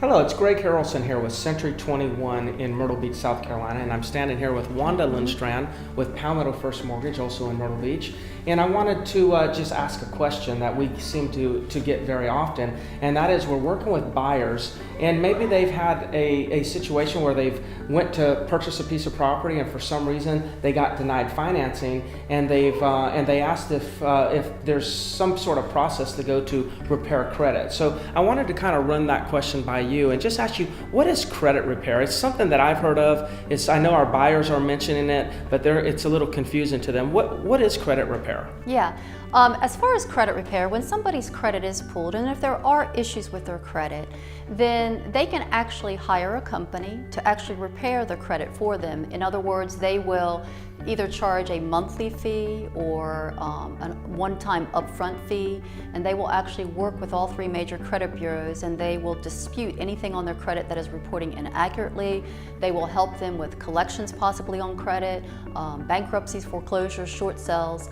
Hello, it's Greg Harrelson here with Century 21 in Myrtle Beach, South Carolina, and I'm standing here with Wanda Lindstrand with Palmetto First Mortgage, also in Myrtle Beach. And I wanted to just ask a question that we seem to get very often, and that is we're working with buyers, and maybe they've had a situation where they've went to purchase a piece of property, and for some reason they got denied financing, and they asked if there's some sort of process to go to repair credit. So I wanted to kind of run that question by you and just ask you, what is credit repair? It's something that I've heard of. I know our buyers are mentioning it, but it's a little confusing to them. What is credit repair? Yeah, as far as credit repair, when somebody's credit is pulled, and if there are issues with their credit, then they can actually hire a company to actually repair their credit for them. In other words, they will either charge a monthly fee or a one-time upfront fee, and they will actually work with all three major credit bureaus, and they will dispute anything on their credit that is reporting inaccurately. They will help them with collections possibly on credit, bankruptcies, foreclosures, short sales.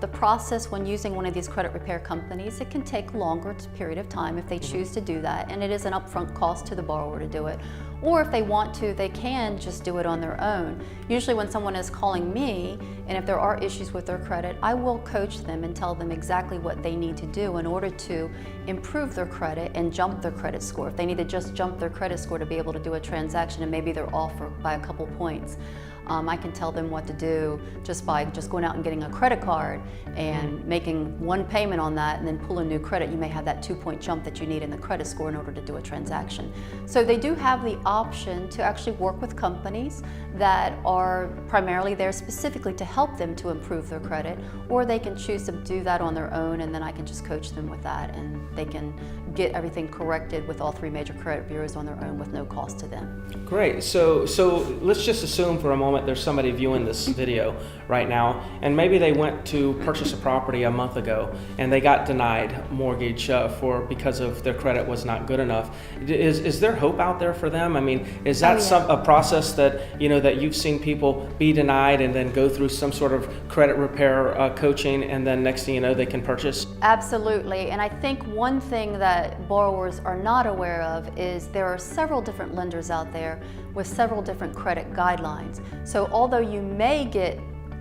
The process when using one of these credit repair companies, it can take longer period of time if they choose to do that, and it is an upfront cost to the borrower to do it. Or if they want to, they can just do it on their own. Usually when someone is calling me, and if there are issues with their credit, I will coach them and tell them exactly what they need to do in order to improve their credit and jump their credit score. If they need to just jump their credit score to be able to do a transaction and maybe they're off by a couple points, I can tell them what to do just by going out and getting a credit card and making one payment on that and then pull a new credit. You may have that 2-point jump that you need in the credit score in order to do a transaction. So they do have the option to actually work with companies that are primarily there specifically to help them to improve their credit, or they can choose to do that on their own, and then I can just coach them with that, and they can get everything corrected with all three major credit bureaus on their own with no cost to them. Great. So let's just assume for a moment there's somebody viewing this video right now, and maybe they went to purchase a property a month ago and they got denied mortgage because of their credit was not good enough. Is there hope out there for them? I mean, is that a process that that you've seen people be denied and then go through some sort of credit repair coaching, and then next thing you know they can purchase? Absolutely. And I think one thing that borrowers are not aware of is there are several different lenders out there with several different credit guidelines. So although you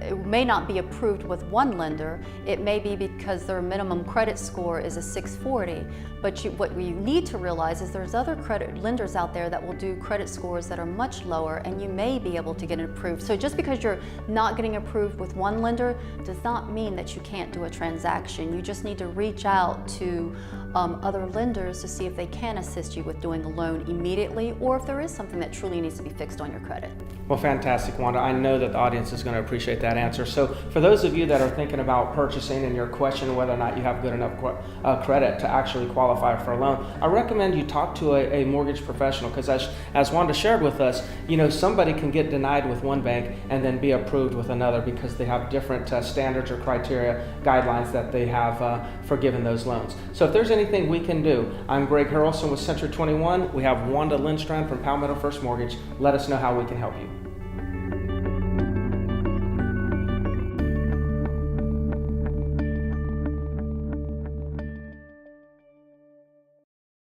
it may not be approved with one lender, it may be because their minimum credit score is a 640. But what you need to realize is there's other credit lenders out there that will do credit scores that are much lower, and you may be able to get it approved. So just because you're not getting approved with one lender does not mean that you can't do a transaction. You just need to reach out to other lenders to see if they can assist you with doing a loan immediately, or if there is something that truly needs to be fixed on your credit. Well, fantastic, Wanda. I know that the audience is going to appreciate that answer. So for those of you that are thinking about purchasing and you're questioning whether or not you have good enough credit to actually qualify for a loan, I recommend you talk to a mortgage professional, because as Wanda shared with us, somebody can get denied with one bank and then be approved with another because they have different standards or criteria, guidelines that they have for giving those loans. So if there's anything we can do, I'm Greg Harrelson with Century 21. We have Wanda Lindstrand from Palmetto First Mortgage. Let us know how we can help you.